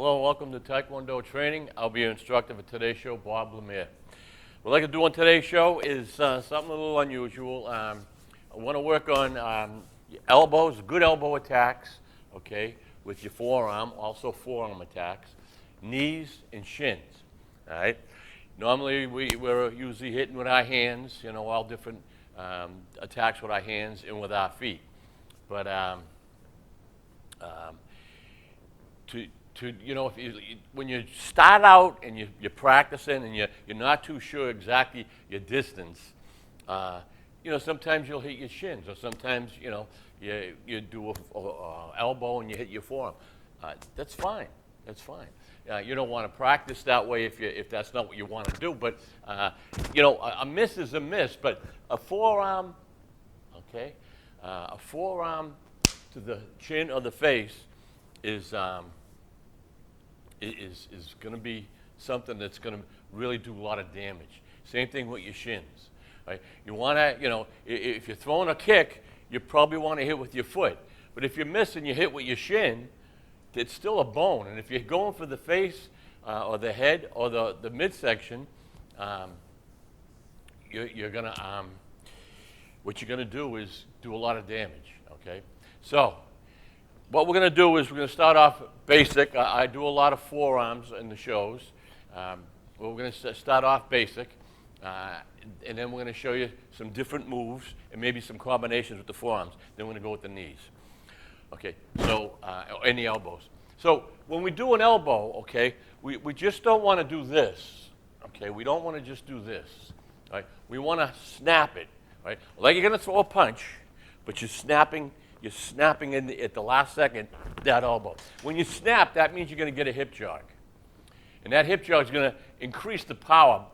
Hello, welcome to Taekwondo training. I'll be your instructor for today's show, Bob Lemire. What I'd like to do on today's show is something a little unusual. I want to work on elbows, good elbow attacks, okay, with your forearm, also forearm attacks, knees and shins, all right? Normally, we're usually hitting with our hands, all different attacks with our hands and with our feet. But when you start out and you're practicing and you're not too sure exactly your distance, sometimes you'll hit your shins, or sometimes you do a elbow and you hit your forearm. That's fine. That's fine. You don't want to practice that way if that's not what you want to do. But a miss is a miss. But a forearm, okay, a forearm to the chin or the face is going to be something that's going to really do a lot of damage. Same thing with your shins, right? You want to, if you're throwing a kick, you probably want to hit with your foot. But if you're missing, you hit with your shin, it's still a bone. And if you're going for the face or the head or the midsection, you're going to, what you're going to do is do a lot of damage, okay? So what we're going to do is we're going to start off basic. I do a lot of forearms in the shows. We're going to start off basic, and then we're going to show you some different moves and maybe some combinations with the forearms. Then we're going to go with the knees. Okay, so, and the elbows. So when we do an elbow, okay, we just don't want to do this. Okay, we don't want to just do this. Right? We want to snap it. Right? Like you're going to throw a punch, but you're snapping at the last second that elbow. When you snap, that means you're going to get a hip jog. And that hip jog is going to increase the power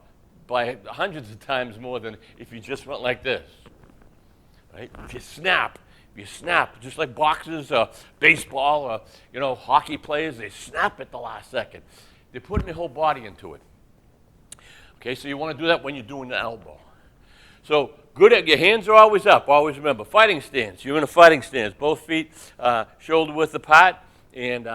by hundreds of times more than if you just went like this. Right? If you snap, just like boxers or baseball or hockey players, they snap at the last second. They're putting their whole body into it. Okay, so you want to do that when you're doing the elbow. So your hands are always up. Always remember, fighting stance. You're in a fighting stance. Both feet shoulder width apart, and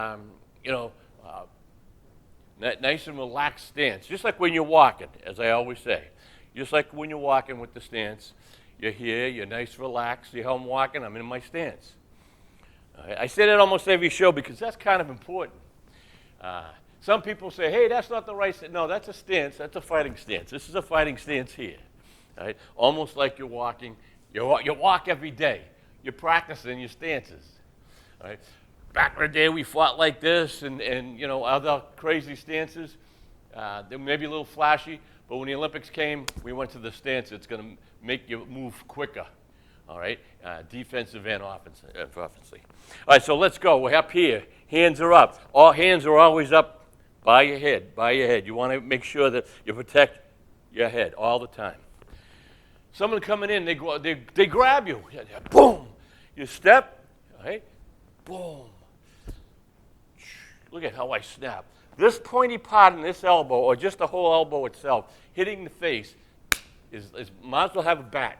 nice and relaxed stance. Just like when you're walking, as I always say. Just like when you're walking with the stance. You're here. You're nice, relaxed. See how I'm walking? I'm in my stance. I say that almost every show because that's kind of important. Some people say, "Hey, that's not the right stance." No, that's a stance. That's a fighting stance. This is a fighting stance here. Right? Almost like you're walking. You walk every day. You're practicing your stances. Right? Back in the day, we fought like this and other crazy stances. They may be a little flashy, but when the Olympics came, we went to the stance. It's going to make you move quicker. All right? Defensive and offensive. All right, so let's go. We're up here. Hands are up. All hands are always up by your head. You want to make sure that you protect your head all the time. Someone coming in, they grab you. Boom. You step, right? Boom. Look at how I snap. This pointy part in this elbow, or just the whole elbow itself, hitting the face, might as well have a bat.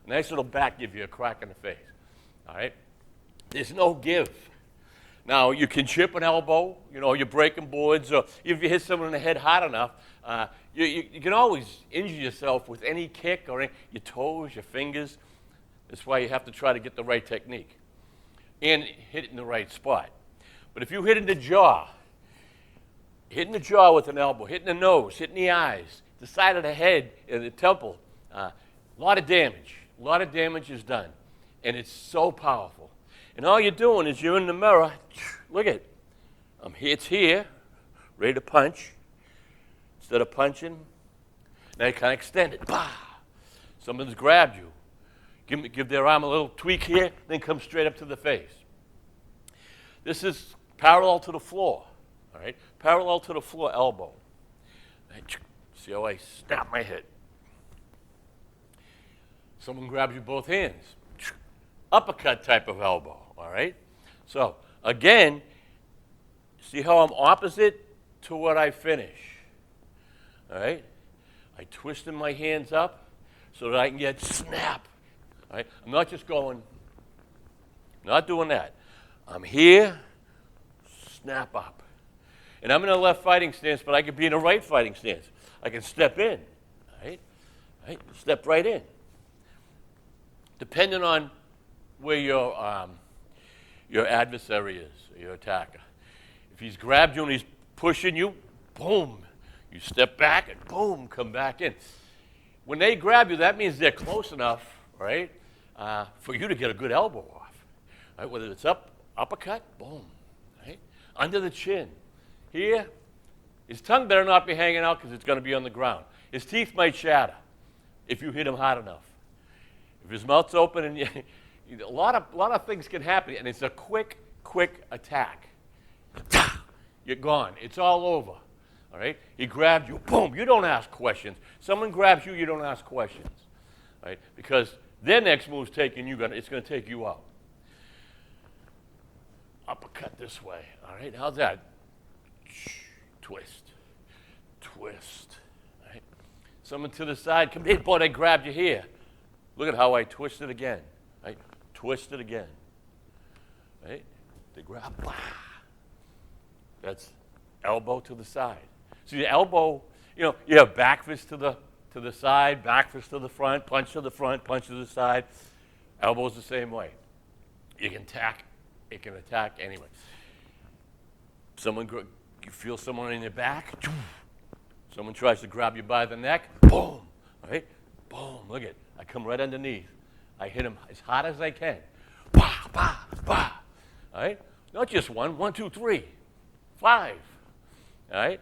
A nice little bat give you a crack in the face. All right? There's no give. Now, you can chip an elbow, you're breaking boards, or if you hit someone in the head hard enough, you can always injure yourself with any kick or your toes, your fingers. That's why you have to try to get the right technique and hit it in the right spot. But if you hit in the jaw, hitting the jaw with an elbow, hitting the nose, hitting the eyes, the side of the head, and the temple, a lot of damage. A lot of damage is done, and it's so powerful. And all you're doing is you're in the mirror. Look at it. It's here, ready to punch. Instead of punching, now you kind of extend it. Bah! Someone's grabbed you. Give their arm a little tweak here, then come straight up to the face. This is parallel to the floor. All right? Parallel to the floor elbow. See how I snap my head. Someone grabs you both hands. Uppercut type of elbow. All right? So, again, see how I'm opposite to what I finish. All right? I twisted my hands up so that I can get snap. All right? I'm not just going, not doing that. I'm here, snap up. And I'm in a left fighting stance, but I could be in a right fighting stance. I can step in, right? Right? Step right in. Depending on where your adversary is, your attacker. If he's grabbed you and he's pushing you, boom, you step back and boom, come back in. When they grab you, that means they're close enough, right, for you to get a good elbow off. Right? Whether it's uppercut, boom, right? Under the chin. Here, his tongue better not be hanging out because it's going to be on the ground. His teeth might shatter if you hit him hard enough. If his mouth's open, and a lot of things can happen, and it's a quick attack. You're gone. It's all over. All right? He grabbed you. Boom. You don't ask questions. Someone grabs you, you don't ask questions. Right? Because their next move's taking you. It's going to take you out. Uppercut this way. All right? How's that? Twist. Twist. Right? Someone to the side. Come in. Boy, they grabbed you here. Look at how I twist it again. Right? Twist it again. Right? They grab. Bah. That's elbow to the side. See, the elbow, you have back fist to the side, back fist to the front, punch to the side. Elbow's the same way. You can attack. It can attack anyway. You feel someone in your back. Someone tries to grab you by the neck. Boom. Right? Boom. Look at it. I come right underneath. I hit him as hard as I can. Bah, bah, bah. All right? Not just one. 1, 2, 3, 5. All right?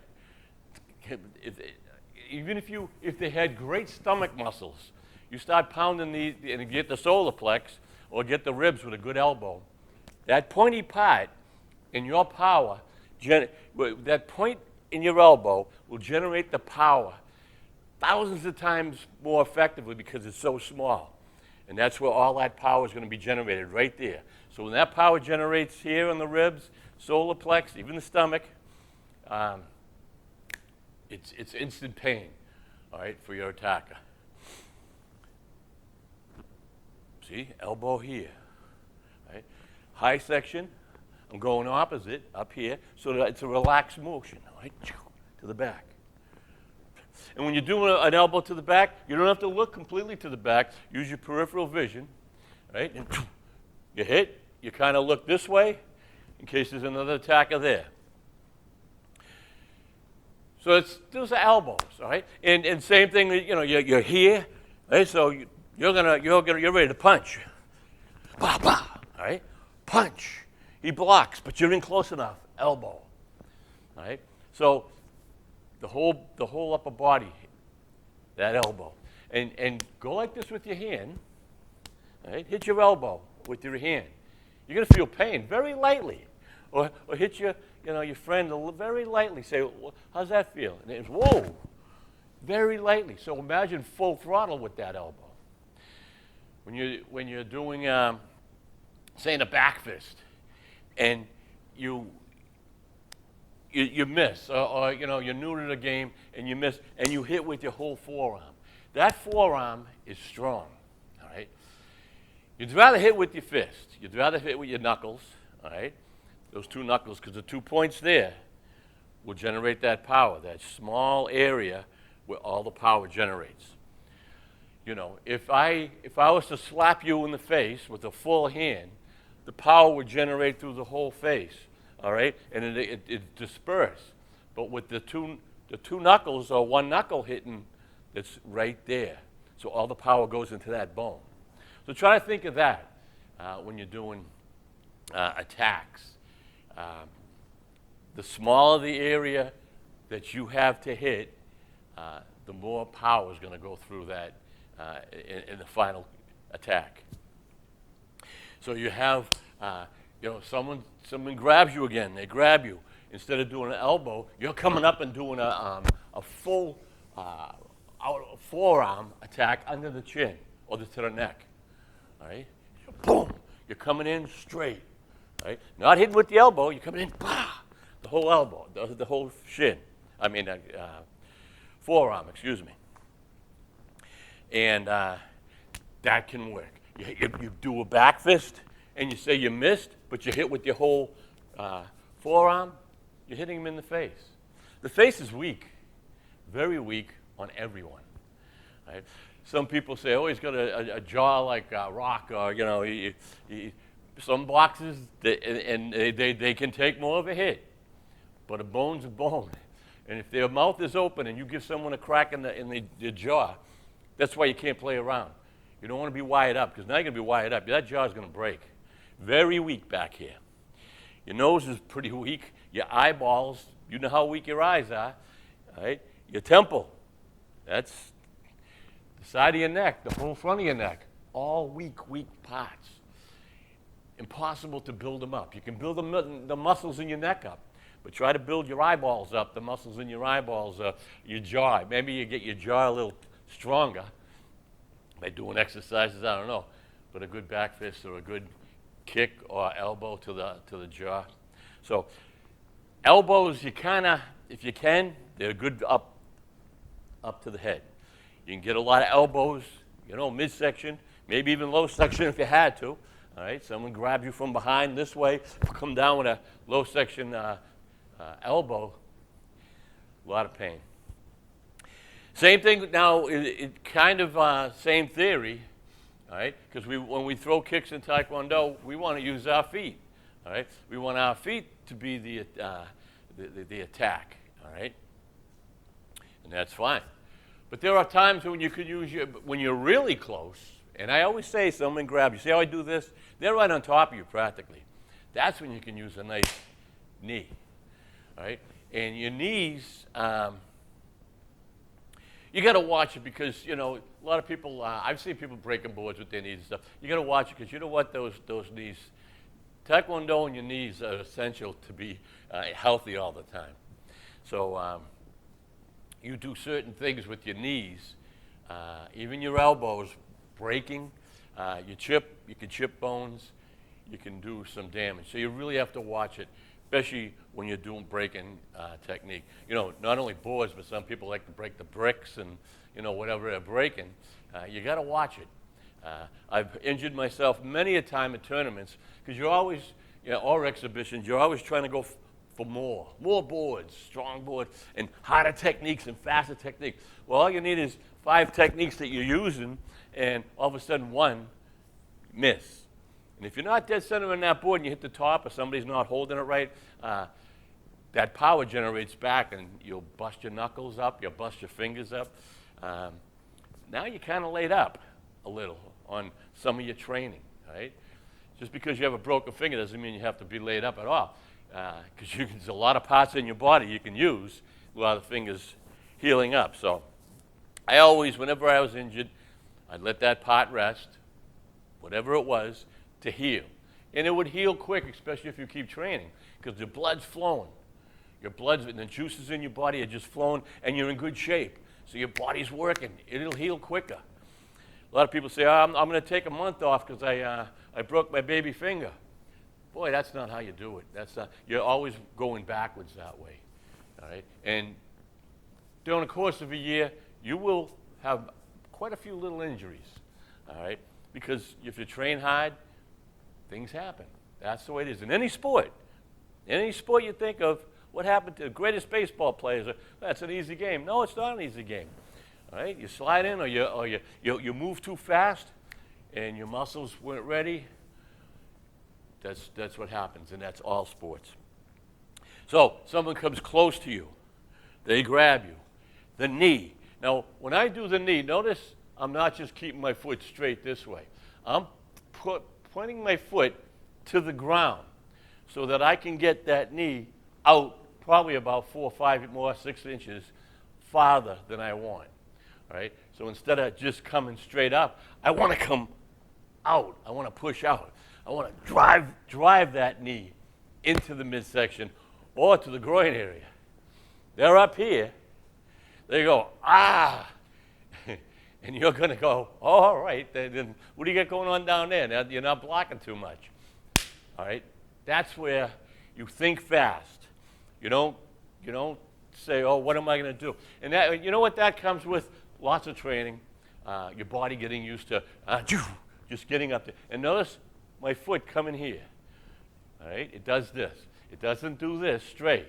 Even if they had great stomach muscles, you start pounding and get the solar plex or get the ribs with a good elbow. That pointy part in your power, that point in your elbow will generate the power thousands of times more effectively because it's so small. And that's where all that power is going to be generated, right there. So when that power generates here on the ribs, solar plex, even the stomach, it's instant pain, all right, for your attacker. See, elbow here, right? High section, I'm going opposite, up here, so that it's a relaxed motion, all right, to the back. And when you're doing an elbow to the back, you don't have to look completely to the back. Use your peripheral vision, right? And you hit, you kind of look this way in case there's another attacker there. So those are elbows, all right? And same thing, you're here, right? So you're ready to punch. Bah, bah, all right? Punch. He blocks, but you're in close enough. Elbow, all right? So the whole upper body, that elbow. And go like this with your hand, all right? Hit your elbow with your hand. You're going to feel pain very lightly. Or hit your friend very lightly. Say, how's that feel? And it's, whoa, very lightly. So imagine full throttle with that elbow. When you're doing, saying a back fist, and you miss, or you're new to the game and you miss, and you hit with your whole forearm. That forearm is strong, all right? You'd rather hit with your fist. You'd rather hit with your knuckles, all right? Those two knuckles, because the 2 points there will generate that power, that small area where all the power generates. If I was to slap you in the face with a full hand, the power would generate through the whole face, all right? And it disperses. But with the two knuckles or one knuckle hitting, it's right there. So all the power goes into that bone. So try to think of that when you're doing attacks. The smaller the area that you have to hit, the more power is going to go through that in the final attack. So you have, someone grabs you again. They grab you. Instead of doing an elbow, you're coming up and doing a full forearm attack under the chin or to the neck. All right? Boom! You're coming in straight. Right? Not hitting with the elbow. You're coming in, bah! The whole elbow, the whole shin. Forearm, excuse me. And that can work. You do a back fist, and you say you missed, but you hit with your whole forearm. you're hitting them in the face. The face is weak, very weak on everyone. Right? Some people say, oh, he's got a jaw like a rock, or, you know, some boxers, they can take more of a hit, but a bone's a bone. And if their mouth is open and you give someone a crack in the jaw, that's why you can't play around. You don't want to be wired up, because now you're going to be wired up. That jaw is going to break. Very weak back here. Your nose is pretty weak. Your eyeballs, you know how weak your eyes are, right? Your temple, that's the side of your neck, the whole front of your neck, all weak parts. Impossible to build them up. You can build the muscles in your neck up, but try to build your eyeballs up, the muscles in your eyeballs, your jaw. Maybe you get your jaw a little stronger by doing exercises, I don't know, but a good back fist or a good kick or elbow to the jaw. So elbows, you kind of, if you can, they're good up to the head. You can get a lot of elbows, you know, midsection, maybe even low section if you had to. All right, someone grabs you from behind this way, come down with a low section elbow, a lot of pain. Same thing now, it kind of same theory, all right? Because when we throw kicks in Taekwondo, we want to use our feet, all right? We want our feet to be the attack, all right? And that's fine. But there are times when you could use when you're really close, and I always say someone grabs you. See how I do this? They're right on top of you practically. That's when you can use a nice knee, all right? And your knees, you got to watch it because, you know, a lot of people, I've seen people breaking boards with their knees and stuff. You got to watch it because you know what, those knees, Taekwondo and your knees are essential to be healthy all the time. So you do certain things with your knees, even your elbows, breaking, you can chip bones, you can do some damage. So you really have to watch it, especially when you're doing breaking technique. You know, not only boards, but some people like to break the bricks and, you know, whatever they're breaking. You got to watch it. I've injured myself many a time at tournaments because you're always, you know, or exhibitions, you're always trying to go for more boards, strong boards, and harder techniques and faster techniques. Well, all you need is 5 techniques that you're using, and all of a sudden one miss. And if you're not dead center on that board and you hit the top or somebody's not holding it right, that power generates back and you'll bust your knuckles up, you'll bust your fingers up. Now you're kind of laid up a little on some of your training, right? Just because you have a broken finger doesn't mean you have to be laid up at all. Because there's a lot of parts in your body you can use while the finger's healing up. So I always, whenever I was injured, I'd let that part rest, whatever it was, to heal. And it would heal quick, especially if you keep training, because the blood's flowing. Your blood's, and the juices in your body are just flowing, and you're in good shape. So your body's working. It'll heal quicker. A lot of people say, I'm going to take a month off because I broke my baby finger. Boy, that's not how you do it. That's not, you're always going backwards that way. All right? And during the course of a year, you will have quite a few little injuries. All right? Because if you train hard, things happen. That's the way it is. In any sport you think of, what happened to the greatest baseball players? That's an easy game. No, it's not an easy game. All right? You slide in or you move too fast and your muscles weren't ready. That's what happens, and that's all sports. So someone comes close to you. They grab you. The knee. Now, when I do the knee, notice I'm not just keeping my foot straight this way. I'm pointing my foot to the ground so that I can get that knee out probably about 4 or 5 more, 6 inches farther than I want. All right? So instead of just coming straight up, I want to come out. I want to push out. I want to drive that knee into the midsection or to the groin area. They're up here. They go, ah. And you're going to go, oh, all right, then what do you got going on down there? Now, you're not blocking too much. All right? That's where you think fast. You don't say, oh, what am I going to do? And that, you know what that comes with? Lots of training, your body getting used to just getting up there. And notice my foot coming here. All right? It does this. It doesn't do this straight.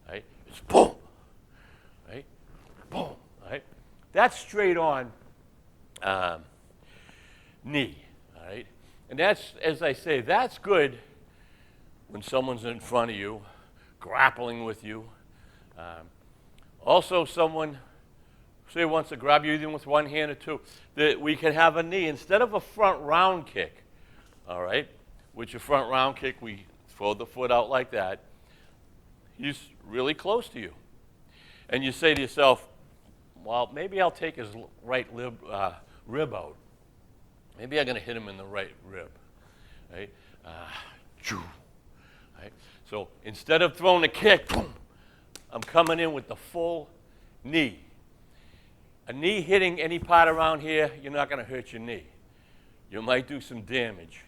right? It's boom, right? Boom, right? That's straight on knee, all right? And that's, as I say, that's good when someone's in front of you, grappling with you. Also, someone, say, wants to grab you even with one hand or two, that we can have a knee instead of a front round kick, all right? Which a front round kick, we throw the foot out like that. He's really close to you. And you say to yourself, well, maybe I'll take his right rib out. Maybe I'm going to hit him in the right rib, right? Right? So instead of throwing a kick, boom, I'm coming in with the full knee. A knee hitting any part around here, you're not going to hurt your knee. You might do some damage.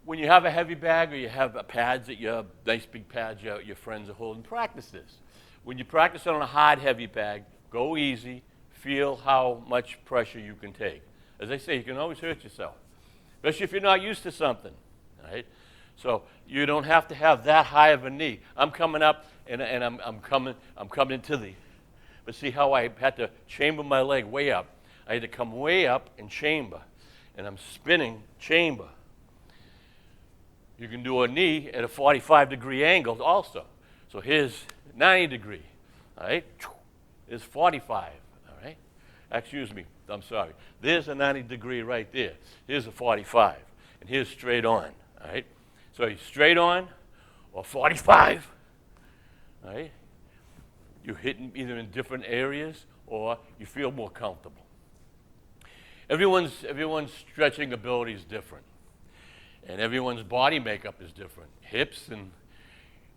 When you have a heavy bag or you have pads that you have, nice big pads your friends are holding, practice this. When you practice on a hard, heavy bag, go easy, feel how much pressure you can take. As I say, you can always hurt yourself, especially if you're not used to something, right? So you don't have to have that high of a knee. I'm coming up and I'm coming into the, but see how I had to chamber my leg way up. I had to come way up and chamber, and I'm spinning chamber. You can do a knee at a 45-degree angle also. So here's 90 degree, all right? Here's 45, all right? Excuse me, I'm sorry. There's a 90 degree right there. Here's a 45, and here's straight on, all right? So you're straight on or 45, all right? You're hitting either in different areas or you feel more comfortable. Everyone's stretching ability is different. And everyone's body makeup is different. Hips, and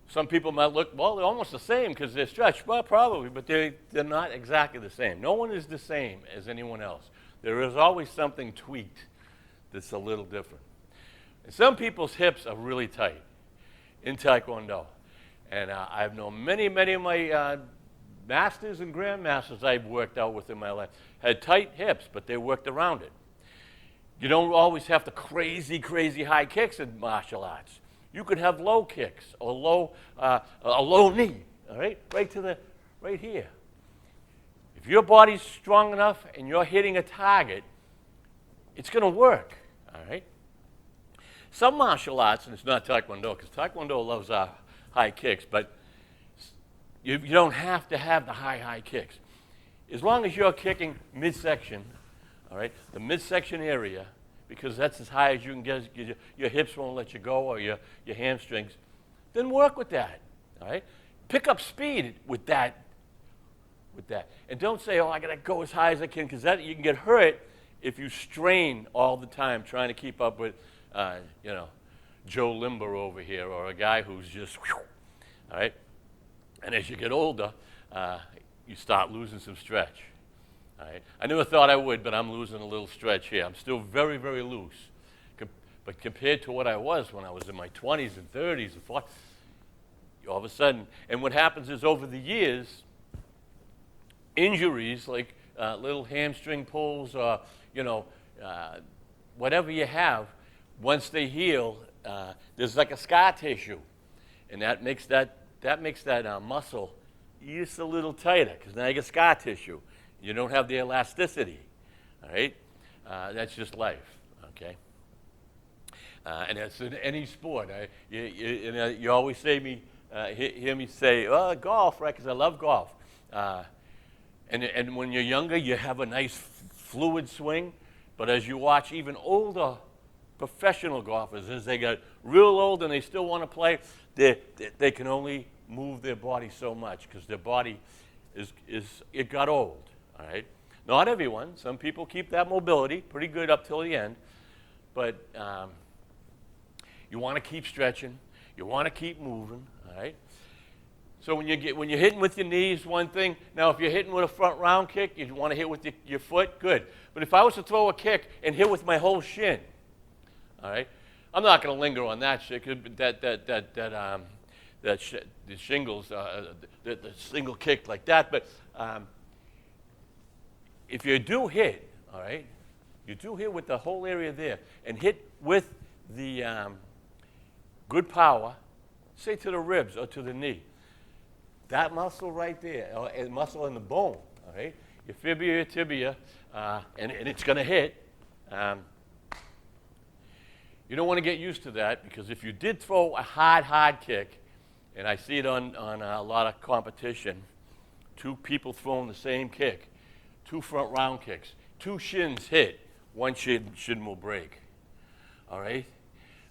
some people might look, well, they're almost the same because they're stretched. Well, probably, but they're not exactly the same. No one is the same as anyone else. There is always something tweaked that's a little different. And some people's hips are really tight in Taekwondo. And I've known many of my masters and grandmasters I've worked out with in my life had tight hips, but they worked around it. You don't always have the crazy high kicks in martial arts. You could have low kicks or a low knee, all right? Right here. If your body's strong enough and you're hitting a target, it's going to work, all right? Some martial arts, and it's not Taekwondo, because Taekwondo loves high kicks, but you don't have to have the high kicks. As long as you're kicking midsection, all right, the midsection area, because that's as high as you can get, your hips won't let you go or your hamstrings, then work with that, all right? Pick up speed with that. And don't say, oh, I got to go as high as I can, because you can get hurt if you strain all the time trying to keep up with, Joe Limber over here or a guy who's just, all right? And as you get older, you start losing some stretch. All right. I never thought I would, but I'm losing a little stretch here. I'm still very loose. But compared to what I was when I was in my 20s and 30s and 40s, all of a sudden, and what happens is over the years, injuries like little hamstring pulls or, whatever you have, once they heal, there's like a scar tissue. And that makes that muscle just a little tighter, because now you get scar tissue. You don't have the elasticity, all right? That's just life, okay? And that's in any sport. You always hear me say, oh, golf, right, because I love golf. And when you're younger, you have a nice fluid swing, but as you watch even older professional golfers, as they get real old and they still want to play, they can only move their body so much because their body it got old. All right, not everyone. Some people keep that mobility pretty good up till the end, but you want to keep stretching. You want to keep moving. All right. So when you're hitting with your knees, one thing. Now, if you're hitting with a front round kick, you want to hit with your foot. Good. But if I was to throw a kick and hit with my whole shin, all right, I'm not going to linger on that shit. The shingles, the single kick like that, but. If you do hit, all right, you do hit with the whole area there and hit with the good power, say to the ribs or to the knee. That muscle right there, or a muscle in the bone, all right? Your fibia, your tibia, and it's going to hit. You don't want to get used to that, because if you did throw a hard kick, and I see it on a lot of competition, two people throwing the same kick, two front round kicks, two shins hit, one shin will break, all right?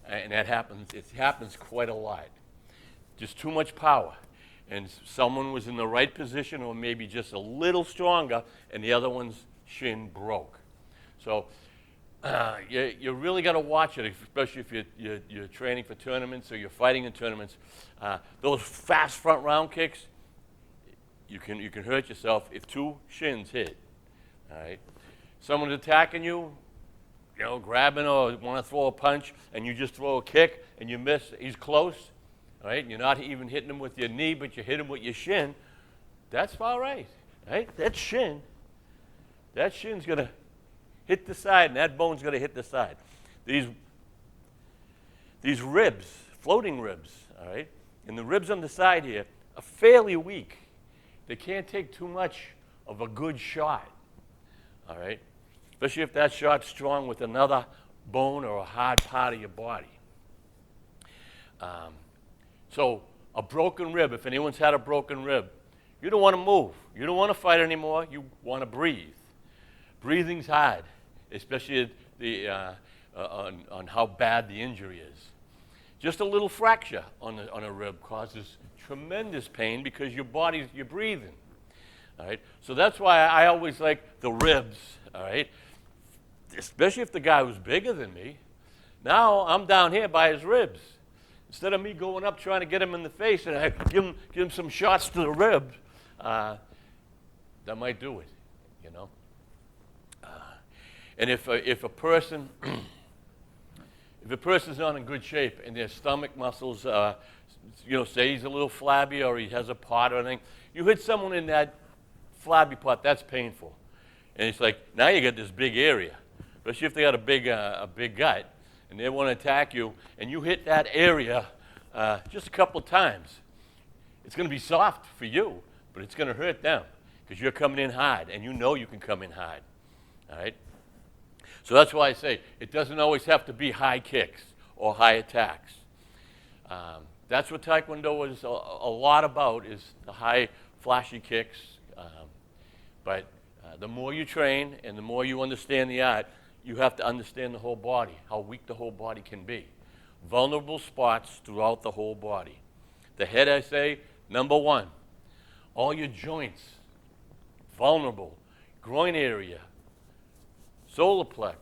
And that happens, it happens quite a lot. Just too much power. And someone was in the right position, or maybe just a little stronger, and the other one's shin broke. So you really got to watch it, especially if you're training for tournaments or you're fighting in tournaments. Those fast front round kicks, you can hurt yourself if two shins hit. All right, someone's attacking you, grabbing or want to throw a punch, and you just throw a kick and you miss. He's close. All right, you're not even hitting him with your knee, but you hit him with your shin. That's all right. Right? That shin's gonna hit the side, and that bone's going to hit the side. These ribs, floating ribs, all right, and the ribs on the side here are fairly weak. They can't take too much of a good shot, all right, especially if that shot's strong with another bone or a hard part of your body. So a broken rib, if anyone's had a broken rib, you don't want to move. You don't want to fight anymore. You want to breathe. Breathing's hard, especially on how bad the injury is. Just a little fracture on a rib causes tremendous pain because you're breathing. All right, so that's why I always like the ribs. All right, especially if the guy was bigger than me. Now I'm down here by his ribs. Instead of me going up trying to get him in the face and I give him some shots to the ribs, that might do it, And if a person's not in good shape and their stomach muscles, say he's a little flabby or he has a pot or anything, you hit someone in that flabby part, that's painful. And it's like, now you got this big area, especially if they got a big gut and they want to attack you, and you hit that area just a couple of times. It's going to be soft for you, but it's going to hurt them because you're coming in hard, and you can come in hard. All right? So that's why I say it doesn't always have to be high kicks or high attacks. That's what Taekwondo is a lot about, is the high, flashy kicks. But the more you train and the more you understand the art, you have to understand the whole body, how weak the whole body can be. Vulnerable spots throughout the whole body. The head, I say, number one. All your joints, vulnerable. Groin area, solar plex,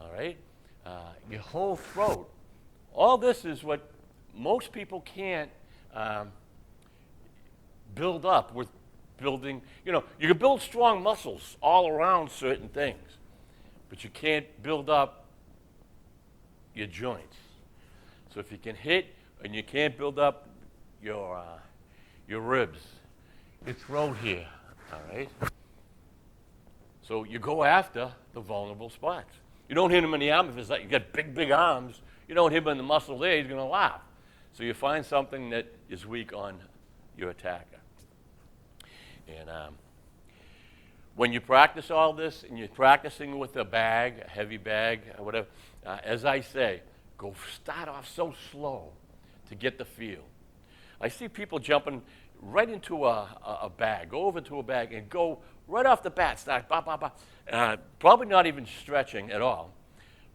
all right? Your whole throat. All this is what most people can't build up with building. You can build strong muscles all around certain things, but you can't build up your joints. So if you can hit and you can't build up your ribs, your throat here, all right? So you go after the vulnerable spots. You don't hit him in the arm if it's like you got big arms. You don't hit him in the muscle there, he's going to laugh. So you find something that is weak on your attacker. And when you practice all this and you're practicing with a bag, a heavy bag, or whatever, as I say, start off so slow to get the feel. I see people jumping right into a bag, go over to a bag and go right off the bat, start probably not even stretching at all.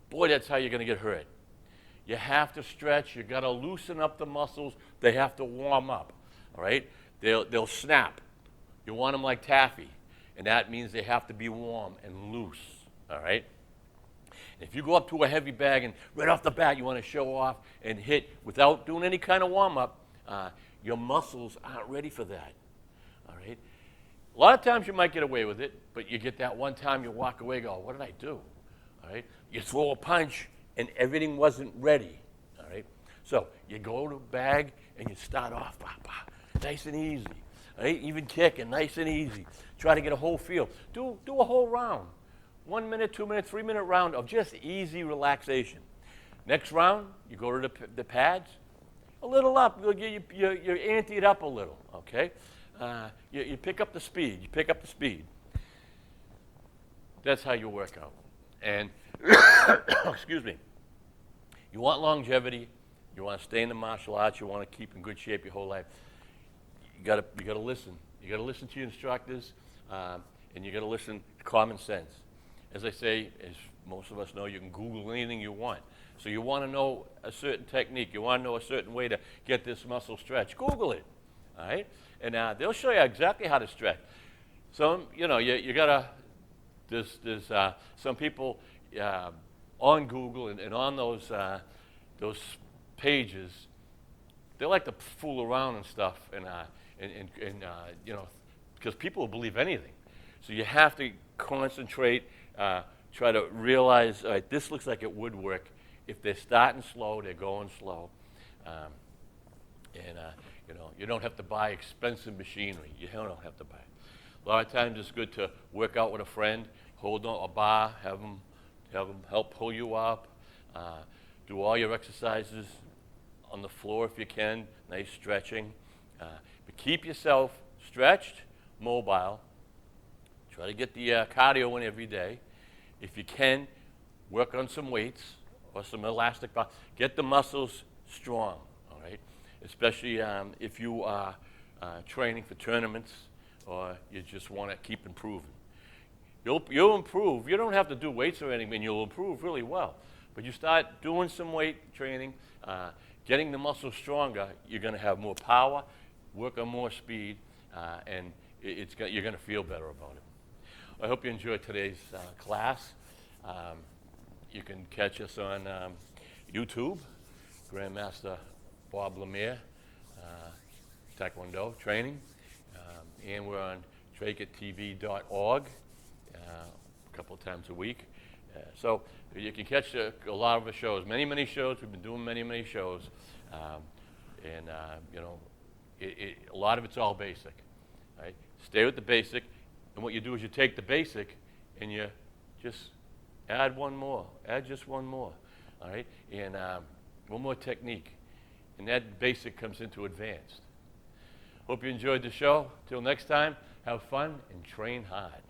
Boy, that's how you're going to get hurt. You have to stretch. You got to loosen up the muscles. They have to warm up, all right? They'll snap. You want them like taffy, and that means they have to be warm and loose, all right? If you go up to a heavy bag and right off the bat you want to show off and hit without doing any kind of warm-up, your muscles aren't ready for that, all right? A lot of times you might get away with it, but you get that one time you walk away and go, what did I do, all right? You throw a punch and everything wasn't ready, all right? So you go to a bag and you start off, nice and easy, all right? Even kicking, nice and easy. Try to get a whole feel. Do a whole round. 1 minute, 2 minute, 3 minute round of just easy relaxation. Next round, you go to the pads, A little up. You're anteed up a little, okay? You pick up the speed. You pick up the speed. That's how you work out. And, excuse me, you want longevity. You want to stay in the martial arts. You want to keep in good shape your whole life. You got to listen. You got to listen to your instructors, and you got to listen to common sense. As I say, as most of us know, you can Google anything you want. So you want to know a certain technique. You want to know a certain way to get this muscle stretched. Google it, all right? And they'll show you exactly how to stretch. So you got to. There's some people on Google and on those pages. They like to fool around and stuff, and because people will believe anything. So you have to concentrate, try to realize, all right, this looks like it would work. If they're starting slow, they're going slow. You don't have to buy expensive machinery. You don't have to buy it. A lot of times it's good to work out with a friend, hold on a bar, have them help pull you up, do all your exercises on the floor if you can, nice stretching. But keep yourself stretched, mobile. Try to get the cardio in every day. If you can, work on some weights or some elastic bar. Get the muscles strong, all right? Especially if you are training for tournaments or you just want to keep improving. You'll improve. You don't have to do weights or anything, you'll improve really well. But you start doing some weight training, getting the muscles stronger, you're going to have more power, work on more speed, and you're going to feel better about it. I hope you enjoyed today's class. You can catch us on YouTube, Grandmaster Bob Lemire, Taekwondo training, and we're on trakettv.org a couple of times a week. So you can catch a lot of the shows, many shows. We've been doing many shows, and a lot of it's all basic. Right? Stay with the basic, and what you do is you take the basic and you just add just one more. All right, and one more technique, and that basic comes into advanced. Hope you enjoyed the show. Till next time, have fun and train hard.